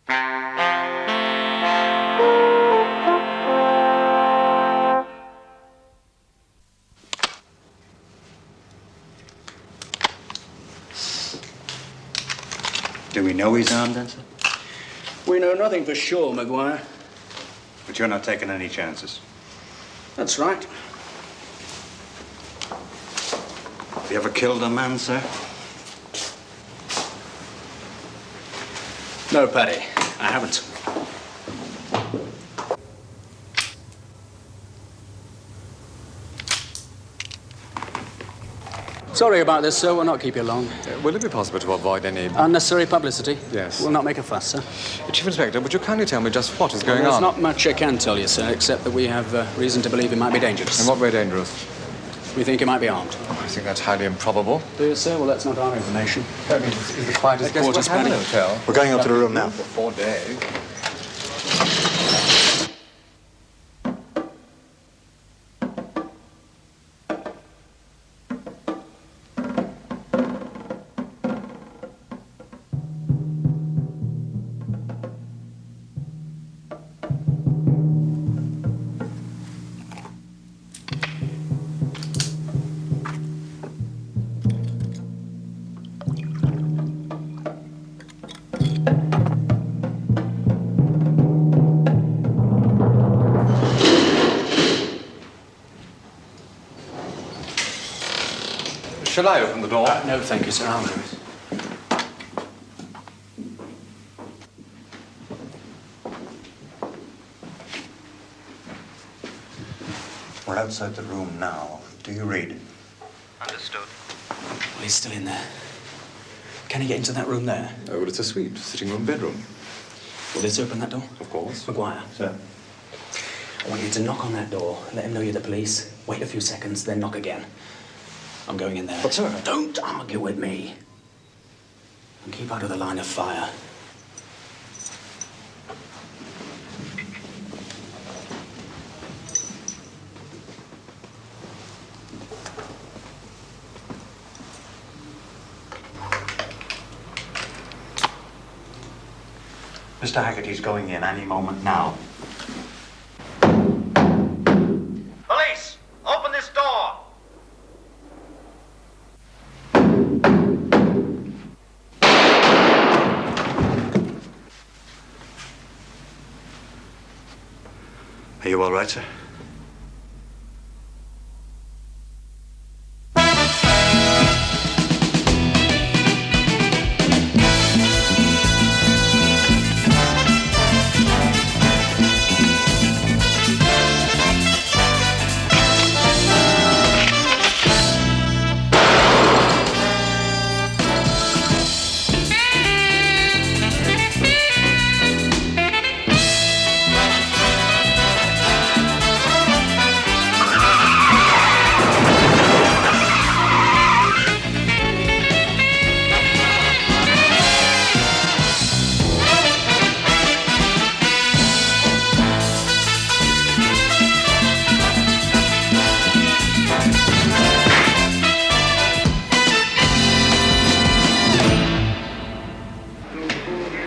Do we know he's armed, then, sir? We know nothing for sure, Maguire. But you're not taking any chances. That's right. Have you ever killed a man, sir? No, Paddy, I haven't. Sorry about this, sir. We'll not keep you long. Will it be possible to avoid any... Unnecessary publicity? Yes. We'll not make a fuss, sir. Chief Inspector, would you kindly tell me just what is going There's on? not much I can tell you, sir, except that we have reason to believe he might be dangerous. In what way dangerous? We think he might be armed. I think that's highly improbable. Do you, sir? Well, that's not our information. I mean, is the quietest guest Quarters, we've had in Paddy. the hotel. We're going up to the room now. For 4 days. Shall I open the door? No, thank you, sir. I'll do it. We're outside the room now. Do you read? Understood. Well, he's still in there. Can he get into that room there? Oh, well, it's a suite. Sitting room, bedroom. Will this open that door? Of course. Maguire. Sir. I want you to knock on that door, let him know you're the police, wait a few seconds, then knock again. I'm going in there. But, sir... Don't argue with me. And keep out of the line of fire. Mr. Haggerty's going in any moment now. Police! Open this door! Are you all right, sir?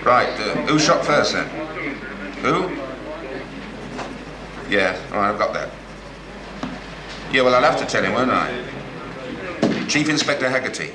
Right, who shot first then? Who? Yeah, all right, I've got that. Yeah, well, I'll have to tell him, won't I? Chief Inspector Haggerty.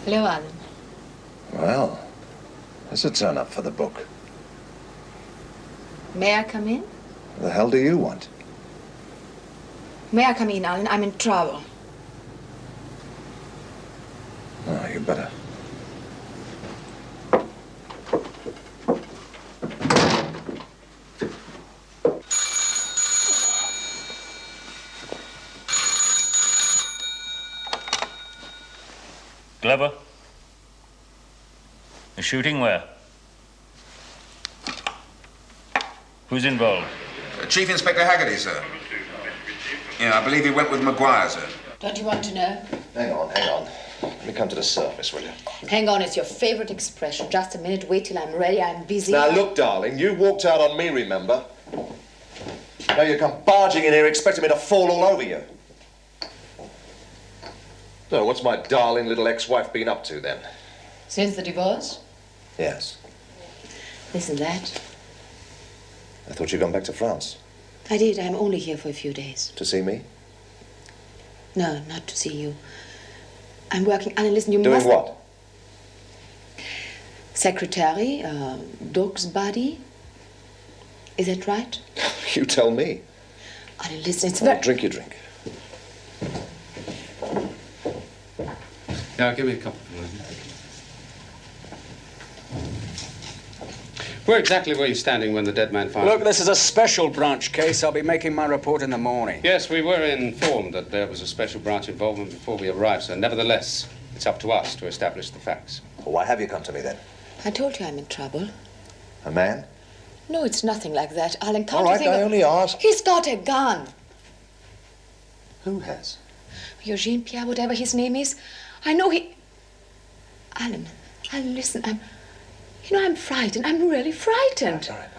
Hello, Adam. Well, that's a turn up for the book. May I come in? What the hell do you want? May I come in, Alan? I'm in trouble. Oh, you better. Glover? The shooting where? Who's involved? Chief Inspector Haggerty, sir. Yeah, I believe he went with Maguire, sir. Don't you want to know? Hang on, hang on. Let me come to the surface, will you? Hang on, it's your favorite expression. Just a minute, wait till I'm ready. I'm busy. Now, look, darling, you walked out on me, remember? Now you come barging in here expecting me to fall all over you. So, what's my darling little ex-wife been up to, then? Since the divorce? Yes. Listen, that. I thought you'd gone back to France. I did. I'm only here for a few days. To see me? No, not to see you. I'm working. Alan, listen, you Doing must... what? Secretary, dog's body. Is that right? You tell me. Alan, listen, it's Well, very... drink your drink. Now, give me a couple. Where exactly were you standing when the dead man found Look, you? this is a special branch case. I'll be making my report in the morning. Yes, we were informed that there was a special branch involvement before we arrived, sir. Nevertheless, it's up to us to establish the facts. Well, why have you come to me, then? I told you I'm in trouble. A man? No, it's nothing like that. Alan, can't All you right, think I of... only asked. He's got a gun. Who has? Eugene Pierre, whatever his name is. I know he... Alan, listen, I'm frightened. I'm really frightened. All right.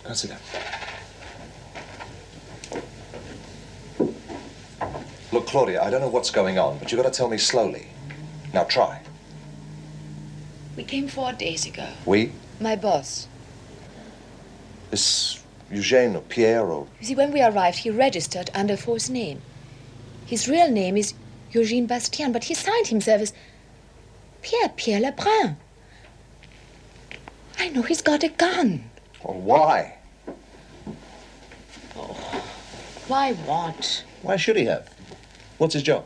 Go and sit down. Look, Claudia, I don't know what's going on, but you've got to tell me slowly. Now, try. We came 4 days ago. We? My boss. This Eugène or Pierre or... You see, when we arrived, he registered under a false name. His real name is Eugène Bastien, but he signed himself as Pierre Lebrun. I know he's got a gun. Well, why? Why what? Why should he have? What's his job?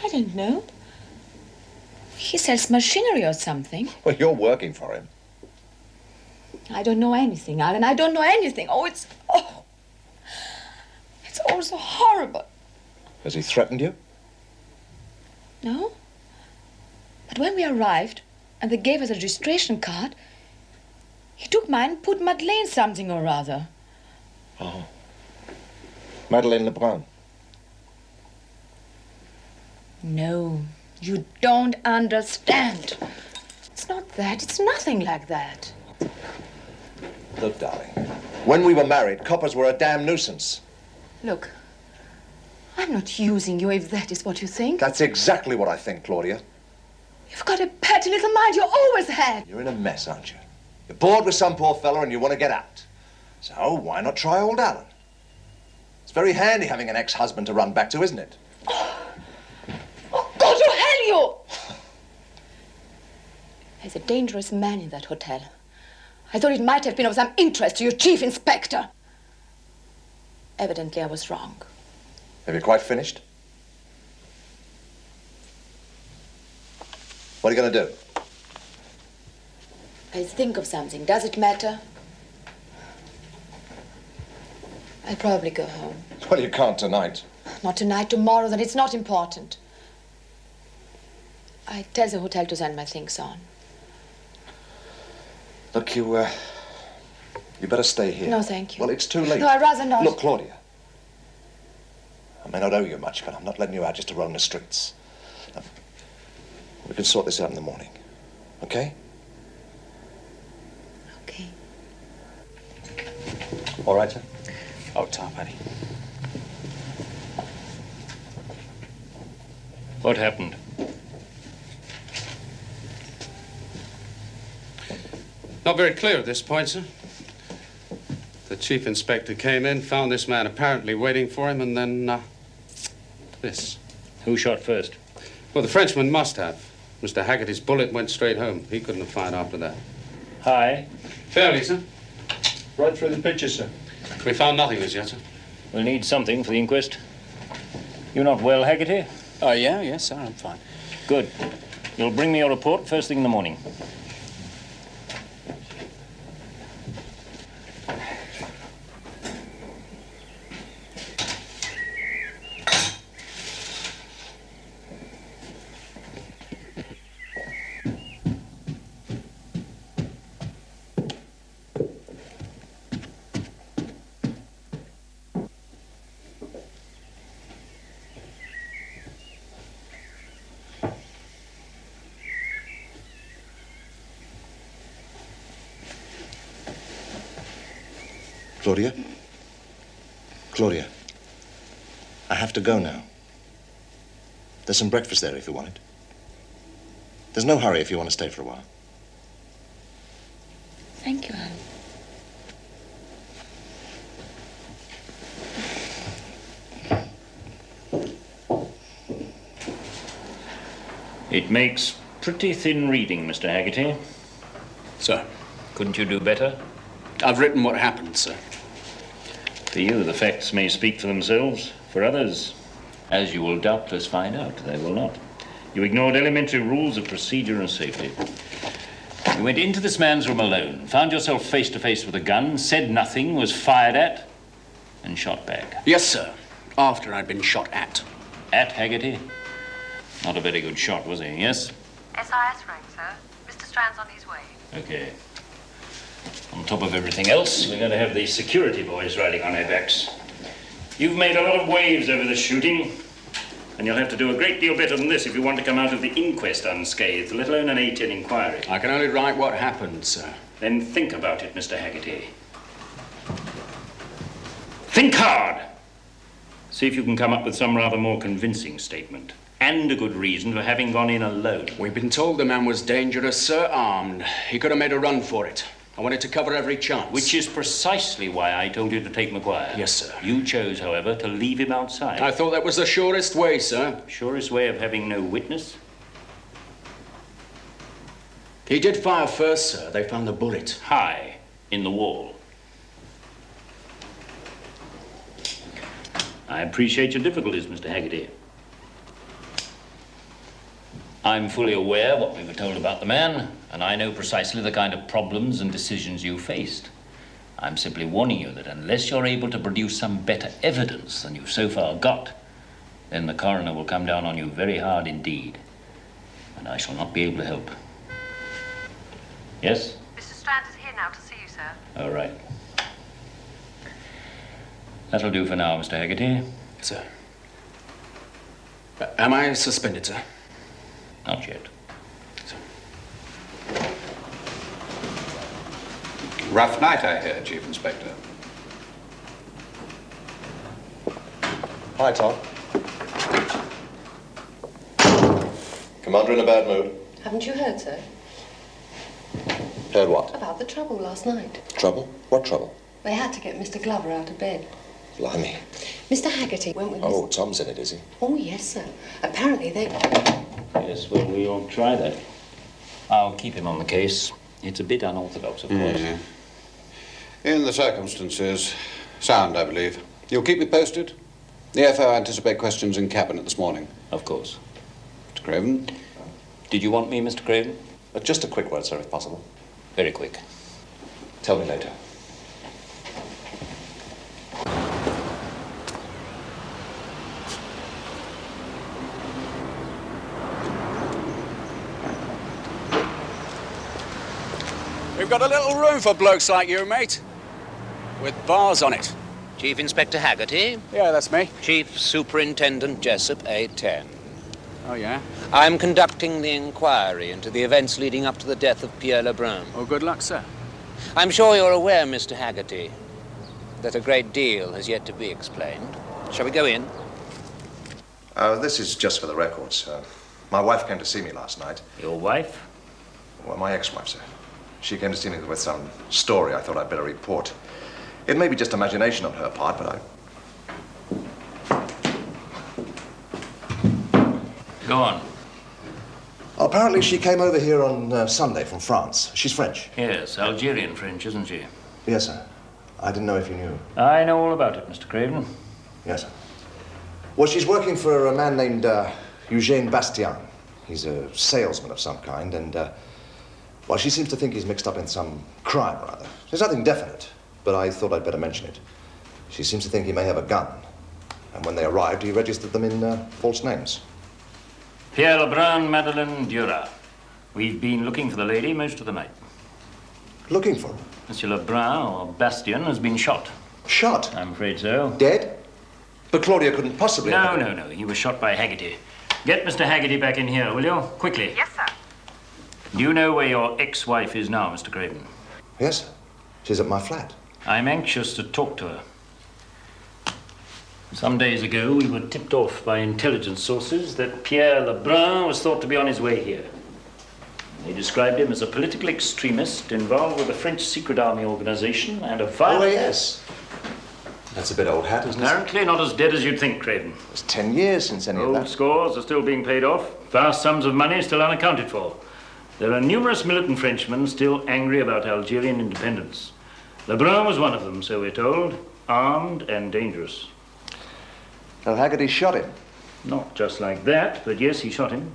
I don't know. He sells machinery or something. Well, you're working for him. I don't know anything, Alan. I don't know anything. It's all so horrible. Has he threatened you? No? But when we arrived and they gave us a registration card, he took mine and put Madeleine something or other. Oh. Madeleine Lebrun. No, you don't understand. It's not that. It's nothing like that. Look, darling, when we were married, coppers were a damn nuisance. Look, I'm not using you if that is what you think. That's exactly what I think, Claudia. You've got a petty little mind. You always had. You're in a mess, aren't you? You're bored with some poor fella and you want to get out. So why not try old Alan? It's very handy having an ex-husband to run back to, isn't it? Oh, go to hell, you! There's a dangerous man in that hotel. I thought it might have been of some interest to your chief inspector. Evidently, I was wrong. Have you quite finished? What are you going to do? I'll think of something. Does it matter? I'll probably go home. Well, you can't tonight. Not tonight, tomorrow, then it's not important. I tell the hotel to send my things on. Look, you better stay here. No, thank you. Well, it's too late. No, I'd rather not. Look, Claudia. I may not owe you much, but I'm not letting you out just to roam the streets. Now, we can sort this out in the morning. Okay? Okay. All right, sir? Oh, Tom, buddy. What happened? Not very clear at this point, sir. The chief inspector came in, found this man apparently waiting for him, and then, this. Who shot first? Well, the Frenchman must have. Mr. Haggerty's bullet went straight home. He couldn't have fired after that. High? Fairly, sir. Right through the picture, sir. We found nothing as yet, sir. We'll need something for the inquest. You're not well, Haggerty? Oh, yeah? Yes, sir, I'm fine. Good. You'll bring me your report first thing in the morning. Claudia? Claudia, I have to go now. There's some breakfast there if you want it. There's no hurry if you want to stay for a while. Thank you, Alan. It makes pretty thin reading, Mr. Haggerty. Sir, Couldn't you do better? I've written what happened, sir. For you, the facts may speak for themselves. For others, as you will doubtless find out, they will not. You ignored elementary rules of procedure and safety. You went into this man's room alone, found yourself face to face with a gun, said nothing, was fired at, and shot back. Yes, sir. After I'd been shot at. At Haggerty? Not a very good shot, was he? Yes? SIS rang, sir. Mr. Strand's on his way. Okay. On top of everything else, we're going to have the security boys riding on our backs. You've made a lot of waves over the shooting, and you'll have to do a great deal better than this if you want to come out of the inquest unscathed, let alone an A10 inquiry. I can only write what happened, sir. Then think about it, Mr. Haggerty. Think hard! See if you can come up with some rather more convincing statement. And a good reason for having gone in alone. We've been told the man was dangerous, sir, armed. He could have made a run for it. I wanted to cover every chance. Which is precisely why I told you to take McGuire. Yes, sir. You chose, however, to leave him outside. I thought that was the surest way, sir. Surest way of having no witness? He did fire first, sir. They found the bullet. High in the wall. I appreciate your difficulties, Mr. Haggerty. I'm fully aware of what we were told about the man, and I know precisely the kind of problems and decisions you faced. I'm simply warning you that unless you're able to produce some better evidence than you've so far got, then the coroner will come down on you very hard indeed, and I shall not be able to help. Yes? Mr. Strand is here now to see you, sir. All right. That'll do for now, Mr. Haggerty. Sir. Am I suspended, sir? Not yet. Rough night, I hear, Chief Inspector. Hi, Tom. Commander in a bad mood. Haven't you heard, sir? Heard what? About the trouble last night. Trouble? What trouble? They had to get Mr. Glover out of bed. Blimey. Mr. Haggerty went with Oh, Tom's in it, is he? Oh, yes, sir. Apparently they... Yes, well, we'll try that. I'll keep him on the case. It's a bit unorthodox, of course. In the circumstances, sound, I believe. You'll keep me posted? The FO anticipate questions in Cabinet this morning. Of course. Mr. Craven? Did you want me, Mr. Craven? Just a quick word, sir, if possible. Very quick. Tell me later. We've got a little room for blokes like you, mate. With bars on it. Chief Inspector Haggerty? Yeah, that's me. Chief Superintendent Jessup, A10. Oh, yeah? I'm conducting the inquiry into the events leading up to the death of Pierre Lebrun. Oh, good luck, sir. I'm sure you're aware, Mr. Haggerty, that a great deal has yet to be explained. Shall we go in? This is just for the records. My wife came to see me last night. Your wife? Well, my ex-wife, sir. She came to see me with some story I thought I'd better report. It may be just imagination on her part, but Go on. Apparently she came over here on Sunday from France. She's French. Yes, Algerian French, isn't she? Yes, sir. I didn't know if you knew. I know all about it, Mr. Craven. Yes, sir. Well, she's working for a man named Eugène Bastien. He's a salesman of some kind, and, well, she seems to think he's mixed up in some crime or other. There's nothing definite, but I thought I'd better mention it. She seems to think he may have a gun. And when they arrived, he registered them in false names. Pierre Lebrun, Madeleine Duras. We've been looking for the lady most of the night. Looking for her? Monsieur Lebrun, or Bastien, has been shot. Shot? I'm afraid so. Dead? But Claudia couldn't possibly... No. He was shot by Haggerty. Get Mr. Haggerty back in here, will you? Quickly. Yes, sir. Do you know where your ex-wife is now, Mr. Craven? Yes, sir. She's at my flat. I'm anxious to talk to her. Some days ago, we were tipped off by intelligence sources that Pierre Lebrun was thought to be on his way here. They described him as a political extremist involved with a French secret army organization and a violent... Oh, yes. That's a bit old hat, isn't it? Apparently not as dead as you'd think, Craven. It's 10 years since any of Old that. scores are still being paid off. Vast sums of money still unaccounted for. There are numerous militant Frenchmen still angry about Algerian independence. Lebrun was one of them, so we're told. Armed and dangerous. Well, Haggerty shot him. Not just like that, but yes, he shot him.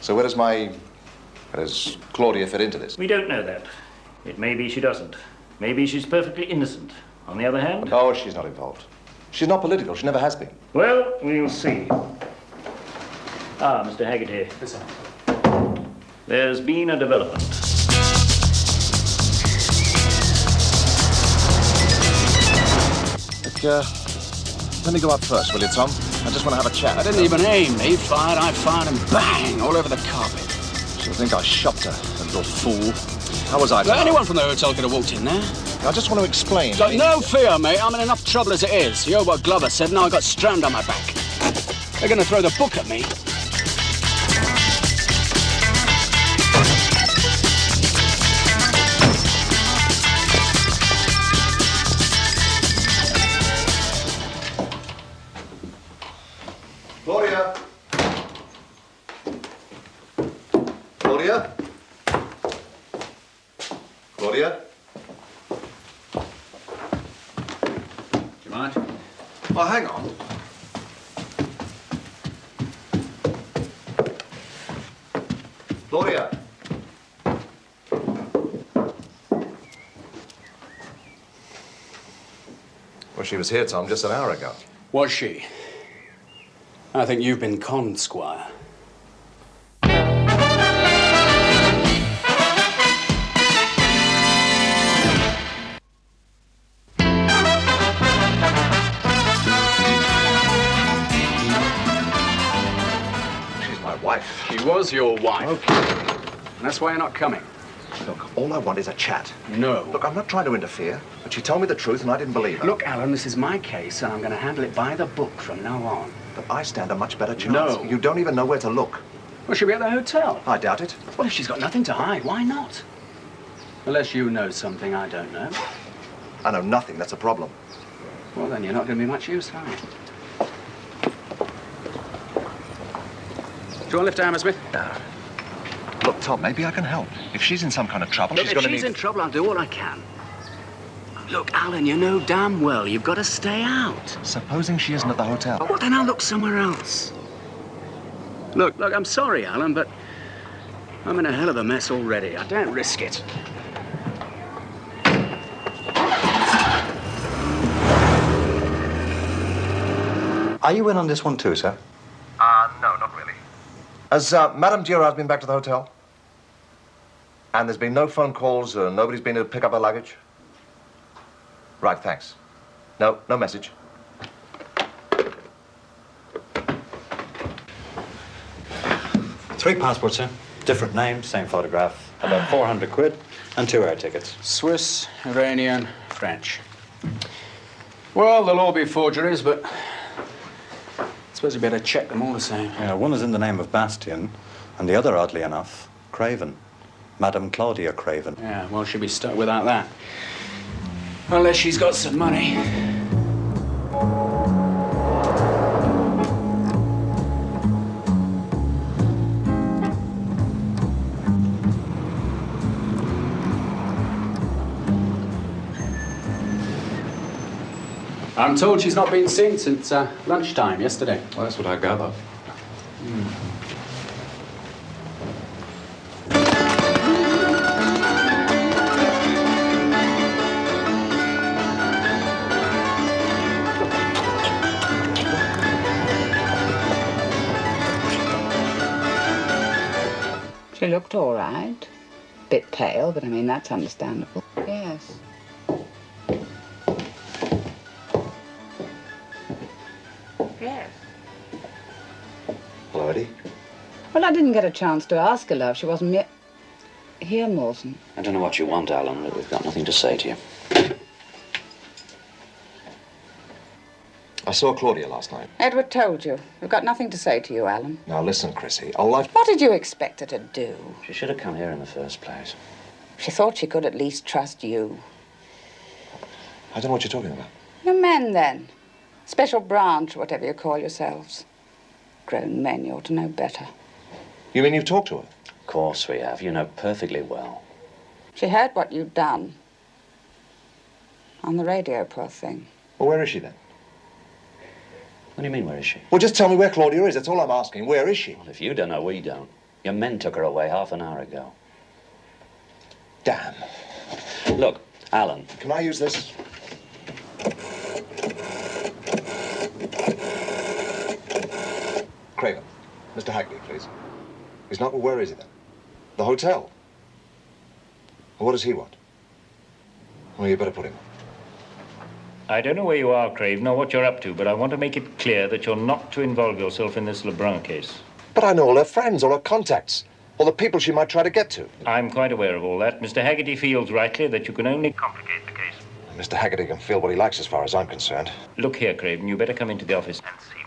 So where does Claudia fit into this? We don't know that. It may be she doesn't. Maybe she's perfectly innocent. On the other hand... Oh, she's not involved. She's not political. She never has been. Well, we'll see. Ah, Mr. Haggerty. Yes, sir. There's been a development. Let me go up first, will you, Tom? I just want to have a chat. I didn't even aim. He fired, I fired, and bang, all over the carpet. She'll think I shopped her, the little fool. How was I? Well, anyone from the hotel could have walked in there. I just want to explain. Got no fear, mate. I'm in enough trouble as it is. You heard what Glover said, now I got strand on my back. They're going to throw the book at me. Claudia? Claudia? Claudia? Do you mind? Oh, hang on. Claudia? Well, she was here, Tom, just an hour ago. Was she? I think you've been conned, Squire. She's my wife. She was your wife. Okay. And that's why you're not coming. Look, all I want is a chat. No. Look, I'm not trying to interfere, but she told me the truth and I didn't believe her. Look, Alan, this is my case, and I'm going to handle it by the book from now on. But I stand a much better chance. No. You don't even know where to look. Well, she'll be at the hotel. I doubt it. Well, if she's got nothing to hide, why not? Unless you know something I don't know. I know nothing, that's a problem. Well, then you're not going to be much use, are you? Do you want to lift a Hammersmith? No. Look, Tom, maybe I can help. If she's in some kind of trouble, Look, she's going to if she's need... in trouble, I'll do all I can. Look, Alan, you know damn well you've got to stay out. Supposing she isn't at the hotel. Well, then I'll look somewhere else. Look, I'm sorry, Alan, but I'm in a hell of a mess already. I daren't risk it. Are you in on this one too, sir? No, not really. Has Madame Durand been back to the hotel? And there's been no phone calls, nobody's been to pick up her luggage? Right, thanks. No message. Three passports, sir. Different names, same photograph. About 400 quid and 2 air tickets. Swiss, Iranian, French. Well, they'll all be forgeries, but I suppose you better check them all the same. Yeah, one is in the name of Bastian, and the other, oddly enough, Craven. Madame Claudia Craven. Yeah, well, she'll be stuck without that. Unless she's got some money. I'm told she's not been seen since lunchtime yesterday. Well, that's what I gather. She looked all right. Bit pale, but I mean, that's understandable. Yes. Yes. Hello, Eddie. Well, I didn't get a chance to ask her, love. She wasn't here, Mawson. I don't know what you want, Alan, but we've got nothing to say to you. I saw Claudia last night. Edward told you. We've got nothing to say to you, Alan. Now listen, Chrissy. All I've... What did you expect her to do? She should have come here in the first place. She thought she could at least trust you. I don't know what you're talking about. You're men, then. Special branch, whatever you call yourselves. Grown men, you ought to know better. You mean you've talked to her? Of course we have. You know perfectly well. She heard what you'd done. On the radio, poor thing. Well, where is she, then? What do you mean, where is she? Well, just tell me where Claudia is. That's all I'm asking. Where is she? Well, if you don't know, we don't. Your men took her away half an hour ago. Damn. Look, Alan. Can I use this? Craven. Mr. Hagley, please. He's not... Where is he, then? The hotel? Well, what does he want? Well, you better put him on. I don't know where you are, Craven, or what you're up to, but I want to make it clear that you're not to involve yourself in this Lebrun case. But I know all her friends, all her contacts, all the people she might try to get to. I'm quite aware of all that. Mr. Haggerty feels rightly that you can only complicate the case. Mr. Haggerty can feel what he likes as far as I'm concerned. Look here, Craven, you better come into the office and see me.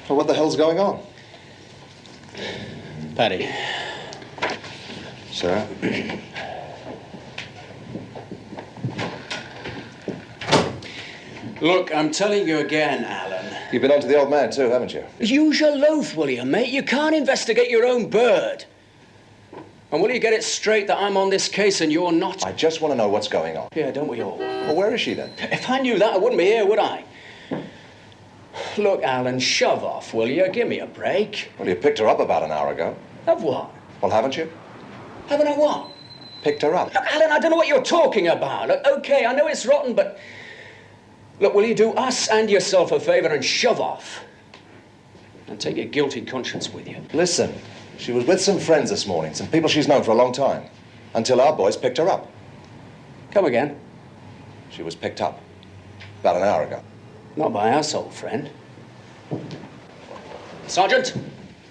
Well, what the hell's going on? Paddy. Sir? Look, I'm telling you again, Alan. You've been on to the old man, too, haven't you? Use your loaf, will you, mate? You can't investigate your own bird. And will you get it straight that I'm on this case and you're not? I just want to know what's going on. Yeah, don't we all? Well, where is she, then? If I knew that, I wouldn't be here, would I? Look, Alan, shove off, will you? Give me a break. Well, you picked her up about an hour ago. Of what? Well, haven't you? Haven't I what? Picked her up. Look, Alan, I don't know what you're talking about. Look, okay, I know it's rotten, but... Look, will you do us and yourself a favor and shove off? And take your guilty conscience with you. Listen, she was with some friends this morning, some people she's known for a long time, until our boys picked her up. Come again? She was picked up about an hour ago. Not by us, old friend. Sergeant!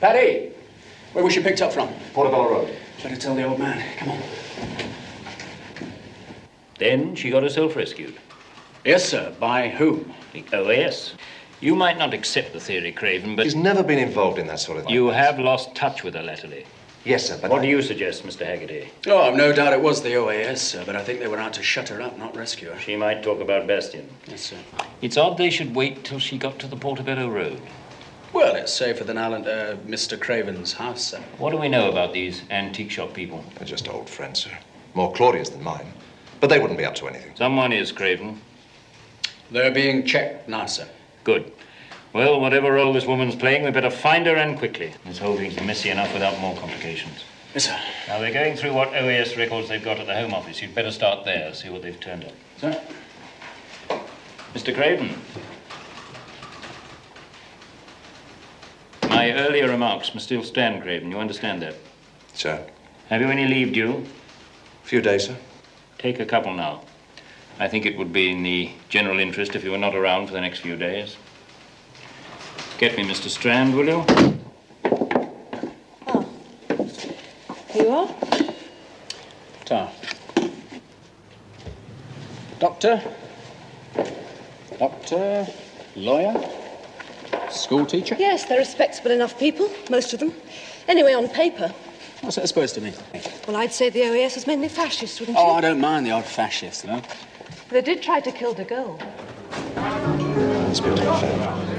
Paddy! Where was she picked up from? Portobello Road. Better tell the old man. Come on. Then she got herself rescued. Yes, sir. By whom? The OAS. You might not accept the theory, Craven, but... She's never been involved in that sort of thing. You have lost touch with her latterly. Yes, sir, but... What do you suggest, Mr. Haggerty? Oh, I've no doubt it was the OAS, sir, but I think they were out to shut her up, not rescue her. She might talk about Bastian. Yes, sir. It's odd they should wait till she got to the Portobello Road. Well, it's safer than Mr. Craven's house, sir. What do we know about these antique shop people? They're just old friends, sir. More Claudia's than mine. But they wouldn't be up to anything. Someone is, Craven. They're being checked now, sir. Good. Well, whatever role this woman's playing, we better find her and quickly. This whole thing's messy enough without more complications. Yes, sir. Now, they're going through what OAS records they've got at the Home Office. You'd better start there, see what they've turned up. Sir? Mr. Craven. My earlier remarks must still stand, Craven. You understand that? Sir? Have you any leave due? A few days, sir. Take a couple now. I think it would be in the general interest if you were not around for the next few days. Get me Mr. Strand, will you? Oh. Here you are. Ta. Doctor? Doctor? Lawyer? School teacher? Yes, they're respectable enough people, most of them. Anyway, on paper. What's that supposed to mean? Well, I'd say the OAS is mainly fascist, wouldn't you? Oh, I don't mind the odd fascist, you know. They did try to kill de Gaulle. Inspector Lefebvre.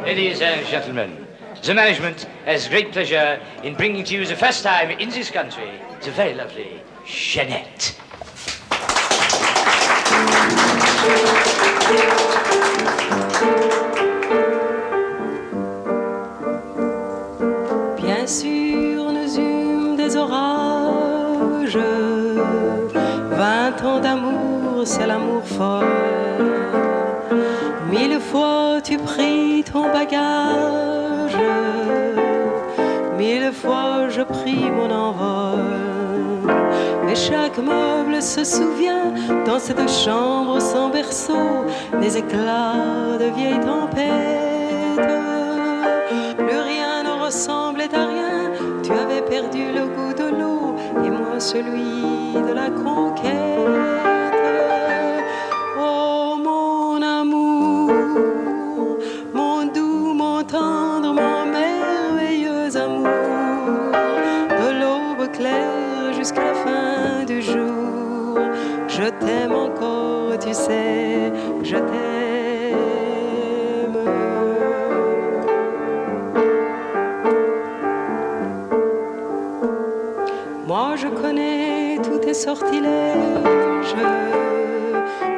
Ladies and gentlemen, the management has great pleasure in bringing to you the first time in this country the very lovely Jeannette. Bien sûr, nous eûmes des orages. 20 ans d'amour, c'est l'amour folle. 1000 fois tu pris ton bagage. 1000 fois je pris mon envol. Mais chaque meuble se souvient dans cette chambre sans berceau des éclats de vieilles tempêtes. Plus rien ne ressemblait à rien. Tu avais perdu le goût de l'eau et moi celui de la conquête. Oh mon amour, mon doux, mon tendre, mon merveilleux amour, de l'aube claire jusqu'à la fin du jour, je t'aime encore, tu sais, je t'aime. Moi je connais tous tes sortilèges,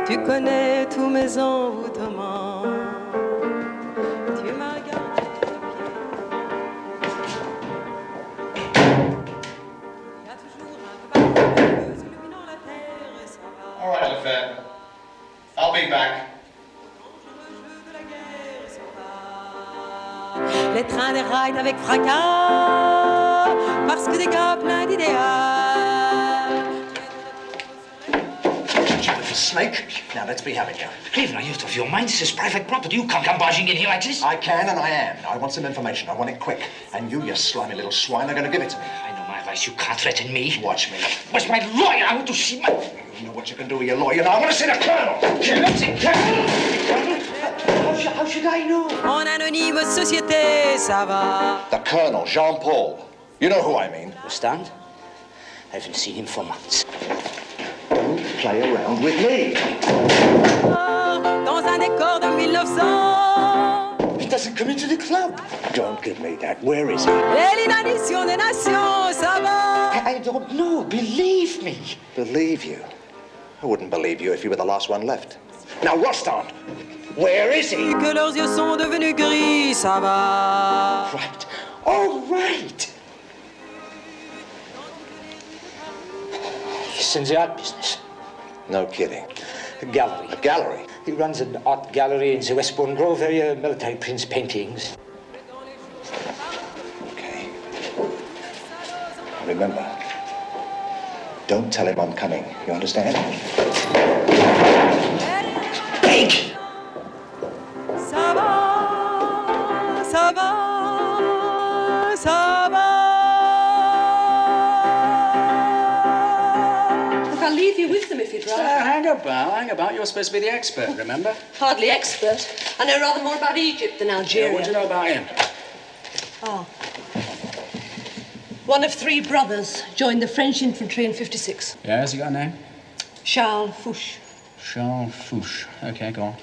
tu connais tous mes envoûtements. Tu m'as gardé il y a toujours un cabane illuminant la terre et ça va. All right, Lefebvre. I'll be back. Les trains déraillent avec fracas parce que des gars pleins d'idéal. You little snake. Now let's be having you. Cleveland, are you out of your mind? This is private property. You can't come barging in here like this. I can and I am. I want some information. I want it quick. And you slimy little swine, are going to give it to me. I know my rights. You can't threaten me. Watch me. Where's my lawyer? I want to see my... You know what you can do with your lawyer. Now I want to see the colonel. How should I know? En anonyme société, ça va. The colonel, Jean-Paul. You know who I mean. Understand? I haven't seen him for months. Don't play around with me. Dans un décor de 1900. He doesn't come into the club. Don't give me that. Where is he? Et l'inanition des nations, ça va. I don't know. Believe me. Believe you? I wouldn't believe you if you were the last one left. Now, Rostand, where is he? Que leurs yeux sont devenus gris, ça va. Right. All right. He's in the art business. No kidding. A gallery. A gallery? He runs an art gallery in the Westbourne Grove area, military prints, paintings. Okay. Remember, don't tell him I'm coming. You understand? Big! Ça va, ça va, ça va. Look, I'll leave you with them if you'd rather. Hang about. You're supposed to be the expert, remember? Hardly expert. I know rather more about Egypt than Algeria. Yeah, what do you know about him? Oh. One of 3 brothers joined the French infantry in 56. Yeah, has he got a name? Charles Fouche. Charles Fouche. Okay, go on.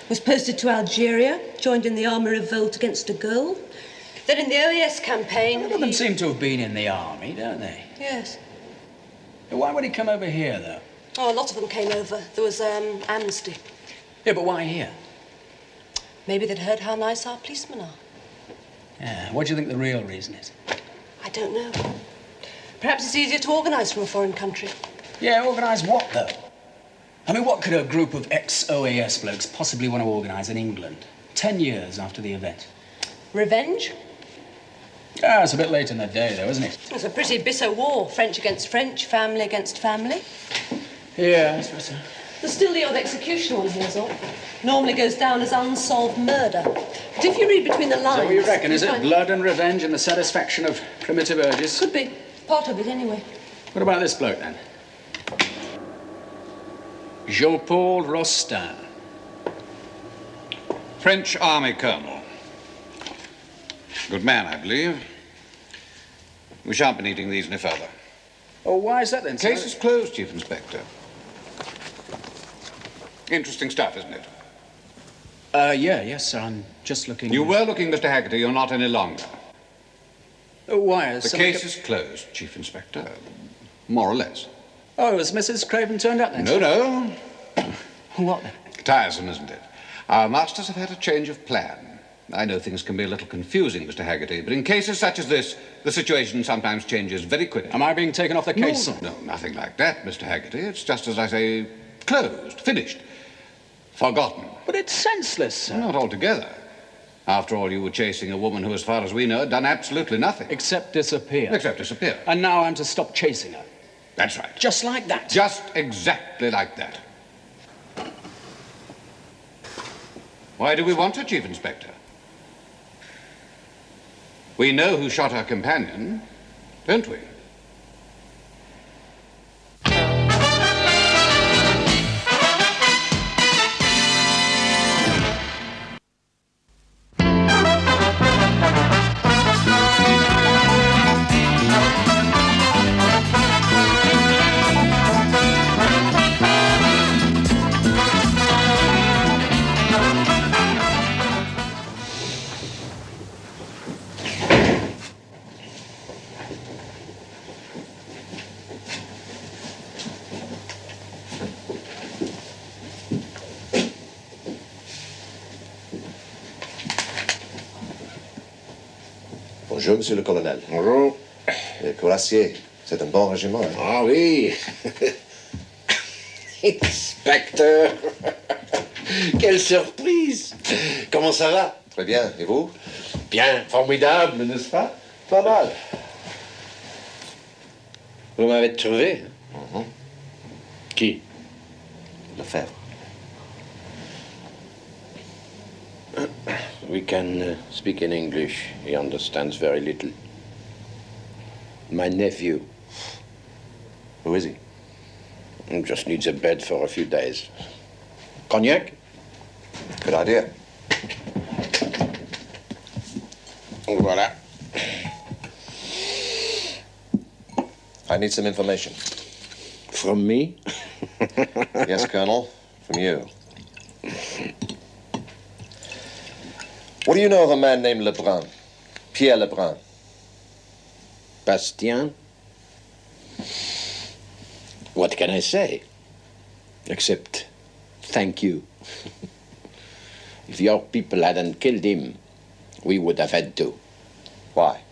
Was posted to Algeria, joined in the army revolt against de Gaulle. Then in the OAS campaign... None of them seem to have been in the army, don't they? Yes. Why would he come over here, though? Oh, a lot of them came over. There was amnesty. Yeah, but why here? Maybe they'd heard how nice our policemen are. Yeah, what do you think the real reason is? I don't know. Perhaps it's easier to organise from a foreign country. Yeah, organise what, though? I mean, what could a group of ex-OAS blokes possibly want to organise in England 10 years after the event? Revenge? Ah, it's a bit late in the day, though, isn't it? It's a pretty bitter war. French against French, family against family. Yeah, I suppose so. There's still the odd execution on here, Zol. Normally goes down as unsolved murder. But if you read between the lines... So what you reckon, is it? find... Blood and revenge and the satisfaction of primitive urges? Could be. Part of it, anyway. What about this bloke, then? Jean-Paul Rostin. French Army Colonel. Good man, I believe. We shan't be needing these any further. Oh, why is that, then, Case is closed, Chief Inspector. Interesting stuff, isn't it? Yes, sir. I'm just looking... You were looking, Mr. Haggerty. You're not any longer. Why? The case is closed, Chief Inspector. More or less. Oh, has Mrs. Craven turned up then? No. What then? Tiresome, isn't it? Our masters have had a change of plan. I know things can be a little confusing, Mr. Haggerty, but in cases such as this, the situation sometimes changes very quickly. Am I being taken off the case? No, nothing like that, Mr. Haggerty. It's just as I say, closed, finished, forgotten. But it's senseless, sir. Not altogether. After all, you were chasing a woman who, as far as we know, had done absolutely nothing. Except disappear. Except disappear. And now I'm to stop chasing her. That's right. Just like that? Just exactly like that. Why do we want her, Chief Inspector? We know who shot her companion, don't we? Bonjour, monsieur le colonel. Bonjour. Les cuirassiers, c'est un bon régiment. Hein? Ah oui. Inspecteur. Quelle surprise. Comment ça va? Très bien. Et vous? Bien, formidable, n'est-ce pas? Pas mal. Vous m'avez trouvé? Qui? Lefebvre. We can speak in English. He understands very little. My nephew. Who is he? He just needs a bed for a few days. Cognac? Good idea. Voilà. I need some information. From me? Yes, Colonel. From you. What do you know of a man named Lebrun? Pierre Lebrun. Bastien? What can I say? Except thank you. If your people hadn't killed him, we would have had to. Why?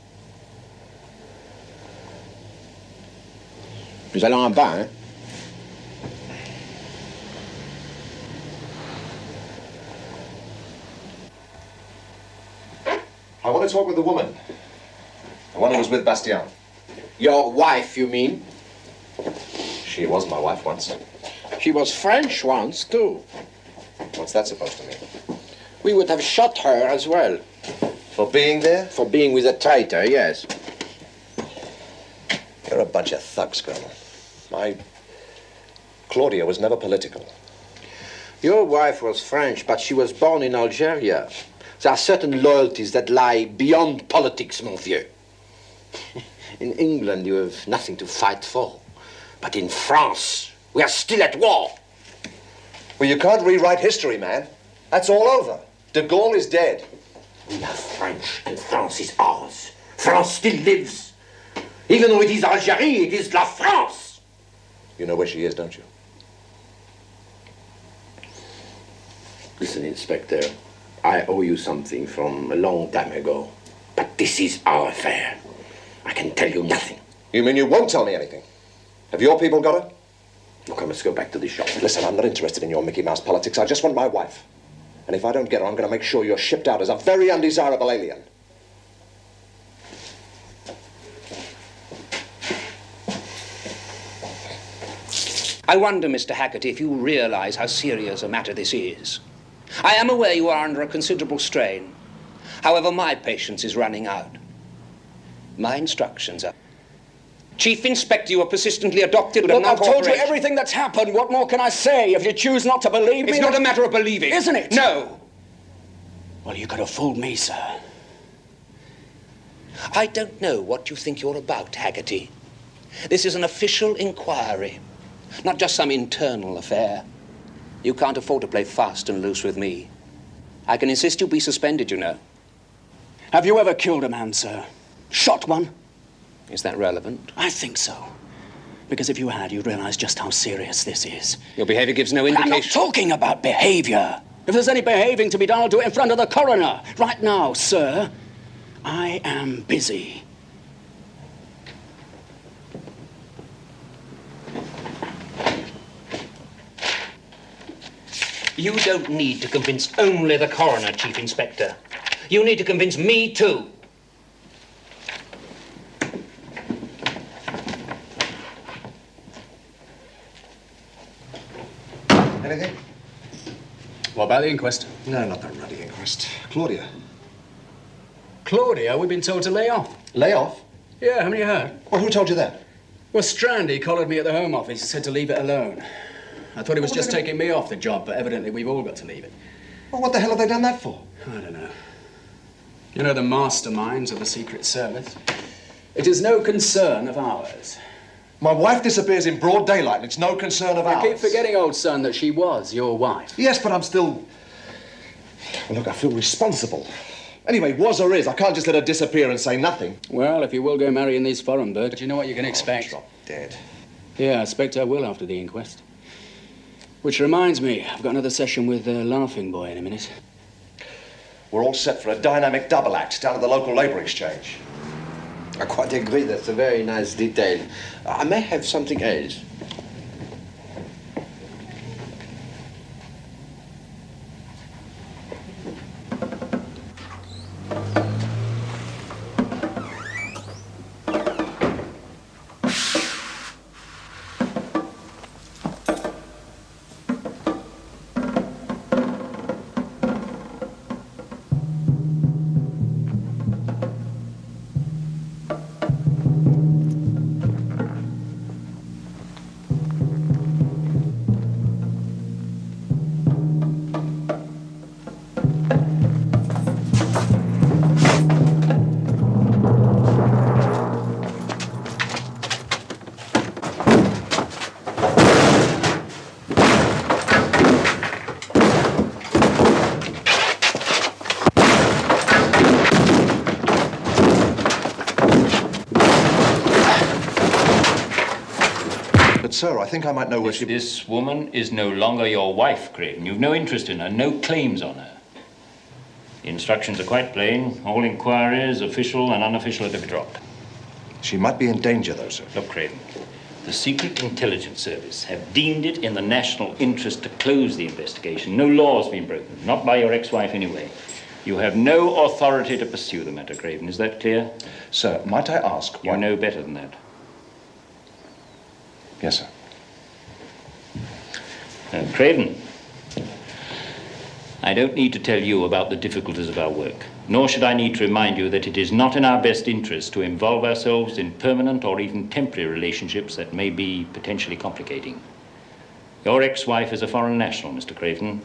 Nous allons en bas, hein? I want to talk with the woman. The one who was with Bastien. Your wife, you mean? She was my wife once. She was French once, too. What's that supposed to mean? We would have shot her as well. For being there? For being with a traitor, yes. You're a bunch of thugs, Colonel. Claudia was never political. Your wife was French, but she was born in Algeria. There are certain loyalties that lie beyond politics, mon vieux. In England, you have nothing to fight for. But in France, we are still at war. Well, you can't rewrite history, man. That's all over. De Gaulle is dead. We are French, and France is ours. France still lives. Even though it is Algeria, it is la France. You know where she is, don't you? Listen, Inspector, I owe you something from a long time ago. But this is our affair. I can tell you nothing. You mean you won't tell me anything? Have your people got her? Look, I must go back to the shop. Listen, I'm not interested in your Mickey Mouse politics. I just want my wife. And if I don't get her, I'm going to make sure you're shipped out as a very undesirable alien. I wonder, Mr. Haggerty, if you realize how serious a matter this is. I am aware you are under a considerable strain. However, my patience is running out. My instructions are... Chief Inspector, you are persistently adopted... Look, I've told you everything that's happened. What more can I say? If you choose not to believe me... It's not a matter of believing. Isn't it? No. Well, you could have fooled me, sir. I don't know what you think you're about, Haggerty. This is an official inquiry, not just some internal affair. You can't afford to play fast and loose with me. I can insist you be suspended, you know. Have you ever killed a man, sir? Shot one? Is that relevant? I think so. Because if you had, you'd realize just how serious this is. Your behavior gives no I'm indication. not talking about behavior. If there's any behaving to be done, I'll do it in front of the coroner. Right now, sir, I am busy. You don't need to convince only the coroner, Chief Inspector. You need to convince me, too. Anything? What about the inquest? No, not that ruddy inquest. Claudia. Claudia, we've been told to lay off. Lay off? Yeah, haven't you heard? Well, who told you that? Well, Strandy collared me at the Home Office. He said to leave it alone. I thought he was just taking me off the job, but evidently we've all got to leave it. Well, what the hell have they done that for? I don't know. You know the masterminds of the Secret Service? It is no concern of ours. My wife disappears in broad daylight and it's no concern of ours. You keep forgetting, old son, that she was your wife. Yes, but I'm still... Well, look, I feel responsible. Anyway, was or is, I can't just let her disappear and say nothing. Well, if you will go marry in these foreign birds, you know what you can expect. Drop dead. Yeah, I expect I will after the inquest. Which reminds me, I've got another session with Laughing Boy in a minute. We're all set for a dynamic double act down at the local labour exchange. I quite agree, that's a very nice detail. I may have something else. Sir, I think I might know where she... This woman is no longer your wife, Craven. You've no interest in her, no claims on her. The instructions are quite plain. All inquiries, official and unofficial, are to be dropped. She might be in danger, though, sir. Look, Craven, the Secret Intelligence Service have deemed it in the national interest to close the investigation. No law's been broken, not by your ex-wife anyway. You have no authority to pursue the matter, Craven. Is that clear? Sir, might I ask why... You know better than that. Yes, sir. Craven, I don't need to tell you about the difficulties of our work, nor should I need to remind you that it is not in our best interest to involve ourselves in permanent or even temporary relationships that may be potentially complicating. Your ex-wife is a foreign national, Mr. Craven.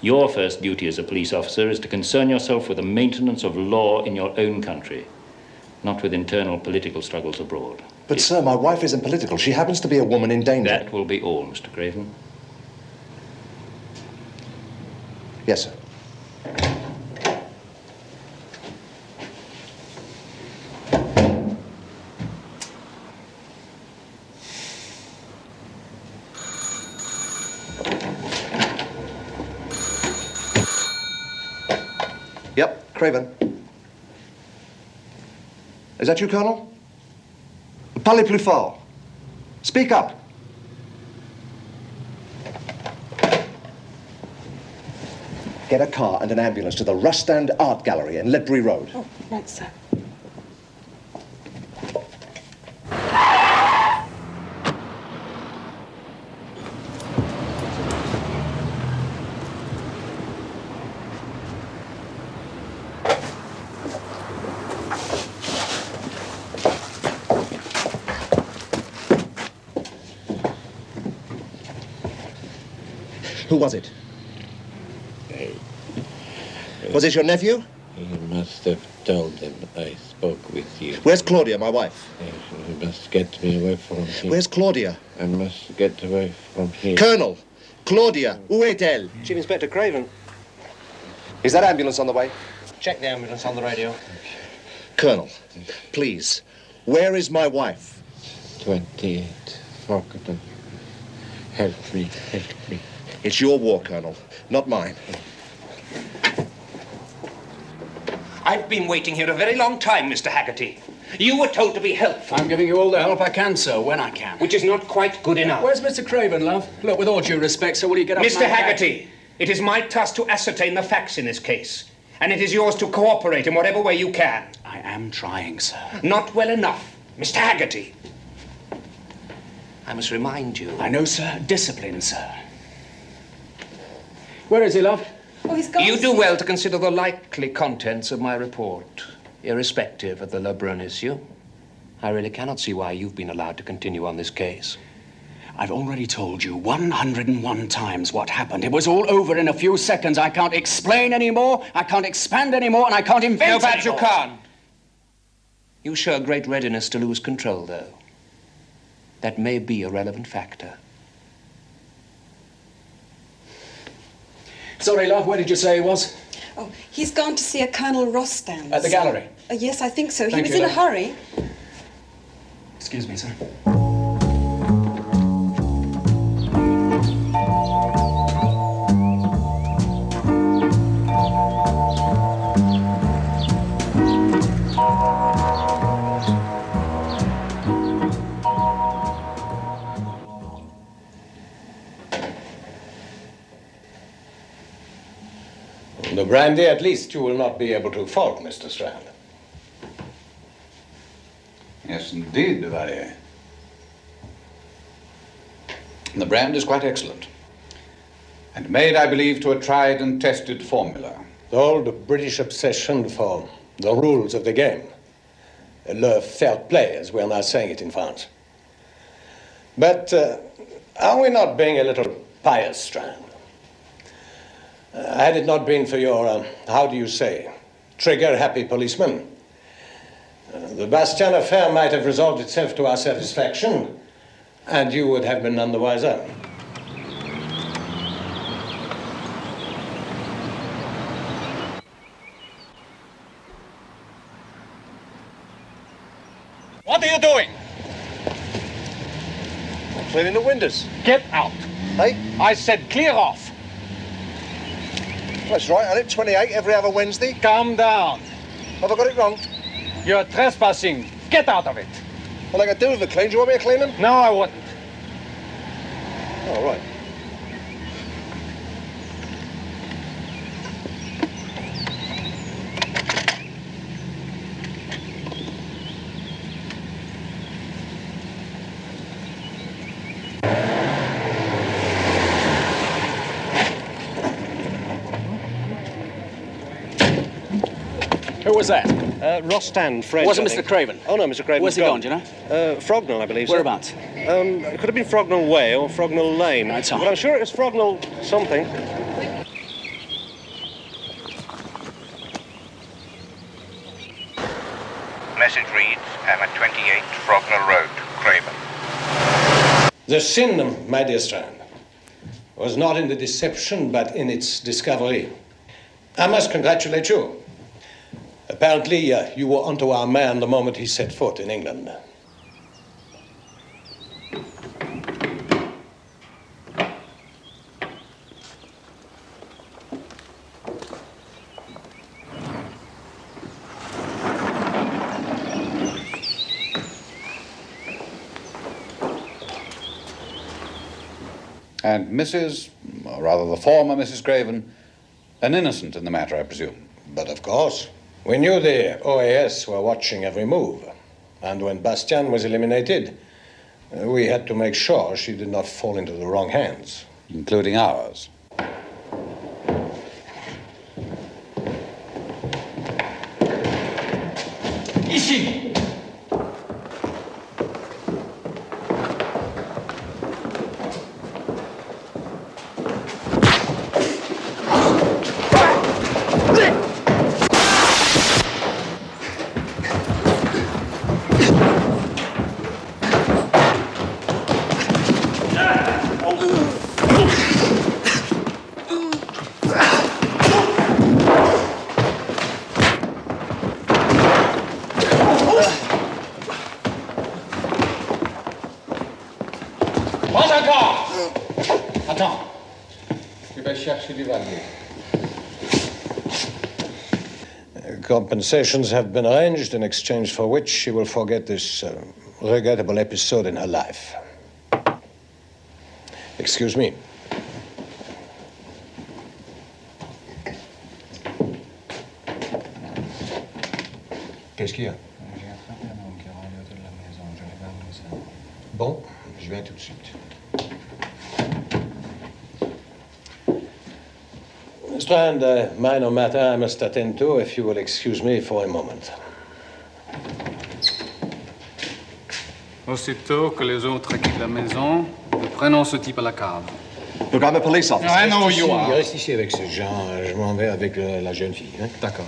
Your first duty as a police officer is to concern yourself with the maintenance of law in your own country, not with internal political struggles abroad. But, sir, my wife isn't political. She happens to be a woman in danger. That will be all, Mr. Craven. Yes, sir. Yep, Craven. Is that you, Colonel? Parlez plus fort. Speak up. Get a car and an ambulance to the Rust Stand Art Gallery in Ledbury Road. Oh, right, sir. Who was it? Was it your nephew? You must have told him I spoke with you. Where's Claudia, my wife? Yes, you must get me away from here. Where's Claudia? I must get away from here. Colonel! Claudia, où est-elle? Chief Inspector Craven. Is that ambulance on the way? Check the ambulance on the radio. Colonel, please, where is my wife? 28. Forgotten. Help me, help me. It's your war, Colonel, not mine. I've been waiting here a very long time, Mr. Haggerty. You were told to be helpful. I'm giving you all the help I can, sir, when I can. Which is not quite good enough. Where's Mr. Craven, love? Look, with all due respect, sir, will you get up? Mr. Haggerty, it is my task to ascertain the facts in this case. And it is yours to cooperate in whatever way you can. I am trying, sir. Not well enough. Mr. Haggerty. I must remind you. I know, sir. Discipline, sir. Where is he, love? Oh, he's gone. You do well to consider the likely contents of my report, irrespective of the Lebrun issue. I really cannot see why you've been allowed to continue on this case. I've already told you 101 times what happened. It was all over in a few seconds. I can't explain anymore, I can't expand anymore, and I can't invent No, perhaps you anymore. can't. You show great readiness to lose control, though. That may be a relevant factor. Sorry, love, where did you say he was? Oh, he's gone to see a Colonel Rostand. At the gallery? Yes, I think so. Thank He you, was in a love. hurry. Excuse me, sir. The brandy, at least, you will not be able to fault, Mr. Strand. Yes, indeed, Duvalier. The brand is quite excellent. And made, I believe, to a tried and tested formula. The old British obsession for the rules of the game. Le fair play, as we are now saying it in France. But are we not being a little pious, Strand? Had it not been for your, how do you say, trigger-happy policeman, the Bastien affair might have resolved itself to our satisfaction, and you would have been none the wiser. What are you doing? Cleaning the windows. Get out. Hey? I said clear off. That's right, I live 28 every other Wednesday. Calm down. Have I got it wrong? You're trespassing. Get out of it. Well, I can do with the clean. Do you want me to clean them? No, I wouldn't. Oh, right. Who was that? Rostand, French. Wasn't I Mr. think. Craven? Oh, no, Mr. Craven. Where's he gone, do you know? Frognall, I believe. Whereabouts? It could have been Frognall Way or Frognall Lane. Right, but I'm sure it was Frognall something. Message reads, I'm at 28 Frognall Road, Craven. The sin, my dear Strand, was not in the deception, but in its discovery. I must congratulate you. Apparently, you were onto our man the moment he set foot in England. And Mrs., or rather the former Mrs. Craven, an innocent in the matter, I presume. But of course, we knew the OAS were watching every move. And when Bastien was eliminated, we had to make sure she did not fall into the wrong hands. Including ours. Ici. Vivaldi. Compensations have been arranged, in exchange for which she will forget this regrettable episode in her life. Excuse me. Qu'est-ce qu'il y a? Bon, je viens tout de suite. Strand, a minor matter I must attend to, if you will excuse me for a moment. Aussitôt que les autres quittent la maison, nous prenons ce type à la cave. Look, I'm a police officer. I know you are. Reste ici avec ces gens, je m'en vais avec la jeune fille. Hein? D'accord.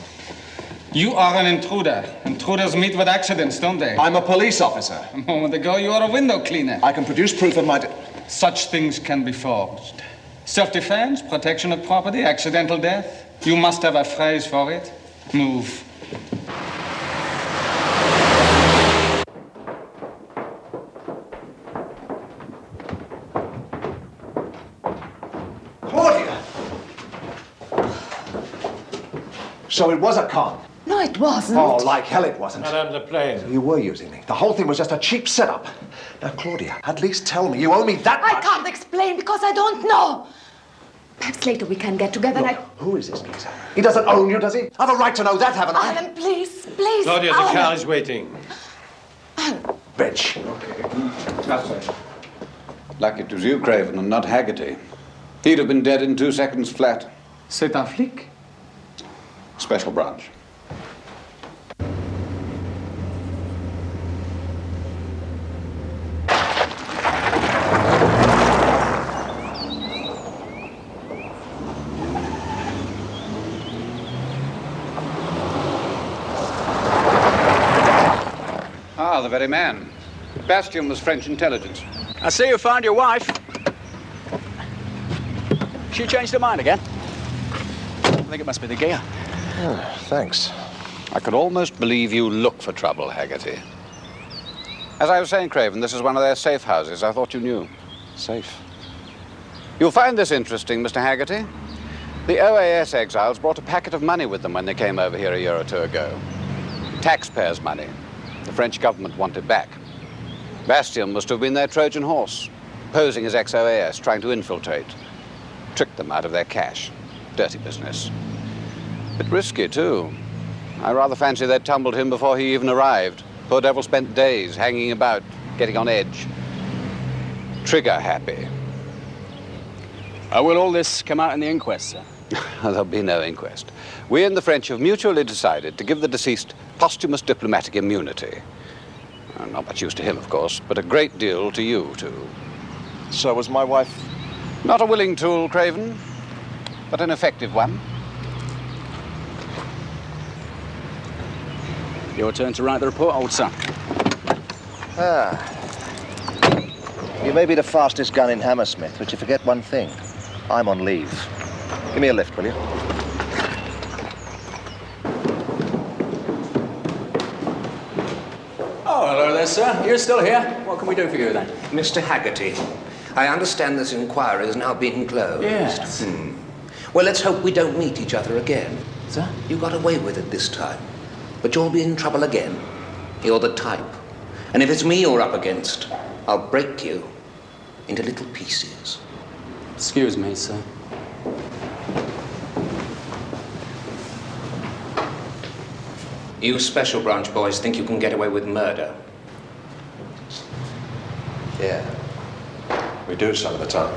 You are an intruder. Intruders meet with accidents, don't they? I'm a police officer. A moment ago, you were a window cleaner. I can produce proof of my... Such things can be forged. Self-defense, protection of property, accidental death. You must have a phrase for it. Move. Claudia! So it was a con? No, it wasn't. Oh, like hell it wasn't. Madame the plane. You were using me. The whole thing was just a cheap setup. Now, Claudia, at least tell me. You owe me that much. I can't explain because I don't know. Perhaps later we can get together. Look, who is this geezer? He doesn't own you, does he? I've a right to know that, haven't I? Alan, please, please. Claudia, the car is waiting. Bench. Lucky it was you, Craven, and not Haggerty. He'd have been dead in 2 seconds flat. C'est un flic? Special branch. Ah, the very man. Bastien was French intelligence. I see you found your wife. She changed her mind again. I think it must be the gear. Oh, thanks. I could almost believe you look for trouble, Haggerty. As I was saying, Craven, this is one of their safe houses. I thought you knew. Safe. You'll find this interesting, Mr. Haggerty. The OAS exiles brought a packet of money with them when they came over here a year or two ago. Taxpayers' money. The French government want it back. Bastien must have been their Trojan horse, posing as ex-OAS, trying to infiltrate. Tricked them out of their cash. Dirty business. Bit risky, too. I rather fancy they'd tumbled him before he even arrived. Poor devil spent days hanging about, getting on edge. Trigger happy. Will all this come out in the inquest, sir? There'll be no inquest. We and the French have mutually decided to give the deceased posthumous diplomatic immunity. Not much use to him, of course, but a great deal to you, too. So was my wife? Not a willing tool, Craven, but an effective one. Your turn to write the report, old son. You may be the fastest gun in Hammersmith, but you forget one thing. I'm on leave. Give me a lift, will you? Oh, hello there, sir. You're still here. What can we do for you, then? Mr. Haggerty, I understand this inquiry has now been closed. Yes. Well, let's hope we don't meet each other again. Sir? You got away with it this time. But you'll be in trouble again. You're the type. And if it's me you're up against, I'll break you into little pieces. Excuse me, sir. You special branch boys think you can get away with murder. Yeah. We do some of the time.